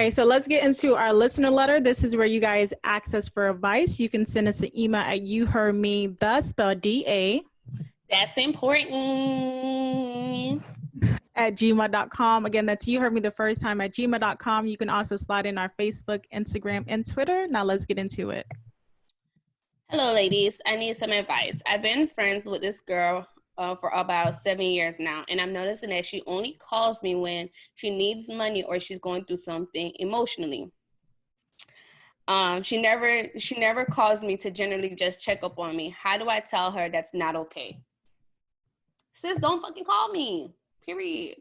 Okay, so let's get into our listener letter. This is where you guys ask us for advice. You can send us an email at youheardmethe, spelled DA, That's important. at gmail.com. Again, that's you heard me the first time at gmail.com. You can also slide in our Facebook, Instagram, and Twitter. Now let's get into it. Hello, ladies. I need some advice. I've been friends with this girl for about 7 years now, and I'm noticing that she only calls me when she needs money or she's going through something emotionally. She never calls me to generally just check up on me. How do I tell her that's not okay? Sis, don't fucking call me. Period.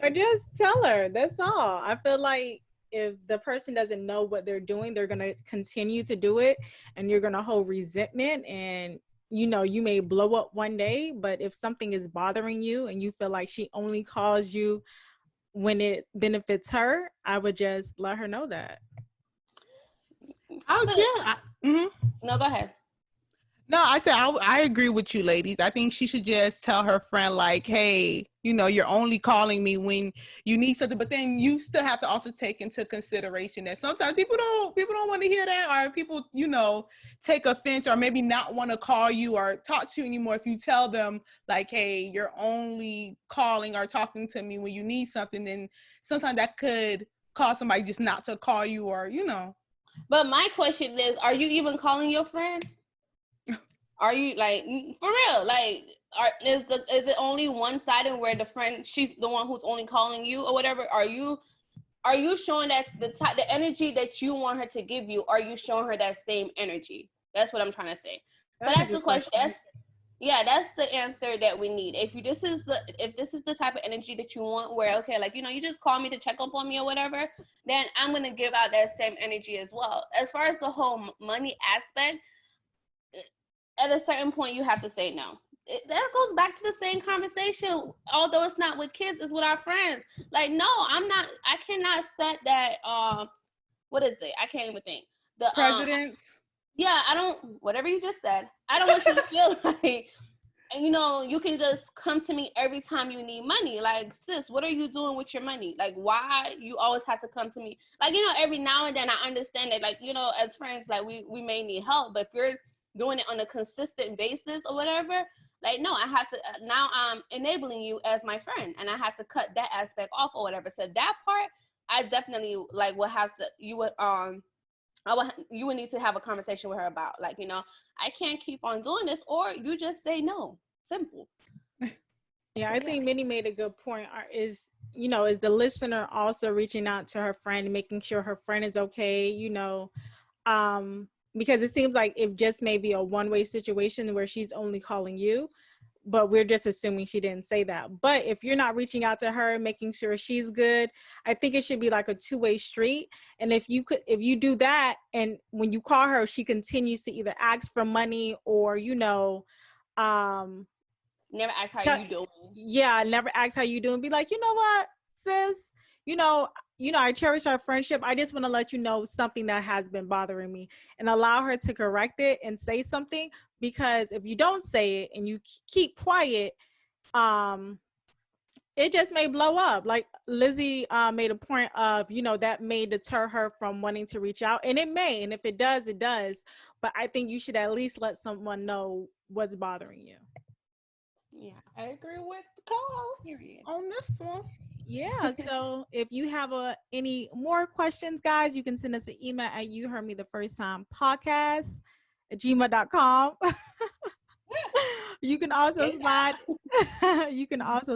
Or just tell her. That's all. I feel like if the person doesn't know what they're doing, they're going to continue to do it, and you're going to hold resentment, and you may blow up one day. But if something is bothering you and you feel like she only calls you when it benefits her, I would just let her know that. No, go ahead. No, I said I agree with you, ladies. I think she should just tell her friend, like, hey, you're only calling me when you need something. But then you still have to also take into consideration that sometimes people don't want to hear that, or people, take offense or maybe not want to call you or talk to you anymore if you tell them, like, hey, you're only calling or talking to me when you need something. Then sometimes that could cause somebody just not to call you, or But my question is, are you even calling your friend? Are you, like, for real? Like, is it only one-sided where the friend, she's the one who's only calling you or whatever? Are you showing that the energy that you want her to give you? Are you showing her that same energy? That's what I'm trying to say. So that's the question. That's the answer that we need. If this is the type of energy that you want, where, okay, like, you just call me to check up on me or whatever, then I'm going to give out that same energy as well. As far as the whole money aspect, at a certain point, you have to say no. That goes back to the same conversation. Although it's not with kids, it's with our friends. Like, no, I cannot set that, what is it? I can't even think. The presidents. I don't, whatever you just said, I don't want you to feel like, you can just come to me every time you need money. Like, sis, what are you doing with your money? Like, why you always have to come to me? Like, every now and then I understand that, like, as friends, like, we may need help, but if you're doing it on a consistent basis or whatever, like, no, I have to, now I'm enabling you as my friend, and I have to cut that aspect off or whatever. So that part, I definitely, like, will have to, you would need to have a conversation with her about, like, I can't keep on doing this, or you just say no. Simple. Yeah, I think Minnie made a good point. Is the listener also reaching out to her friend, making sure her friend is okay, because it seems like it just may be a one-way situation where she's only calling you, but we're just assuming she didn't say that. But if you're not reaching out to her, making sure she's good, I think it should be like a two-way street. And if you do that, and when you call her, she continues to either ask for money or, never ask how you doing. Yeah, never ask how you doing. Be like, you know what, sis, I cherish our friendship. I just want to let you know something that has been bothering me, and allow her to correct it and say something. Because if you don't say it and you keep quiet, it just may blow up. Like Lizzie made a point of, that may deter her from wanting to reach out, and it may. And if it does, it does. But I think you should at least let someone know what's bothering you. Yeah, I agree with Cole on this one. Yeah, so if you have any more questions, guys, you can send us an email at youheardmethe1sttimepodcast@gmail.com. You can also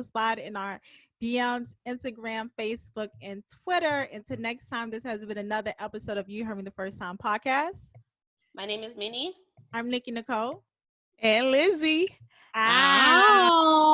slide in our DMs, Instagram, Facebook, and Twitter. Until next time, this has been another episode of You Heard Me the First Time podcast. My name is Minnie. I'm Nikki Nicole. And Lizzie. Ow.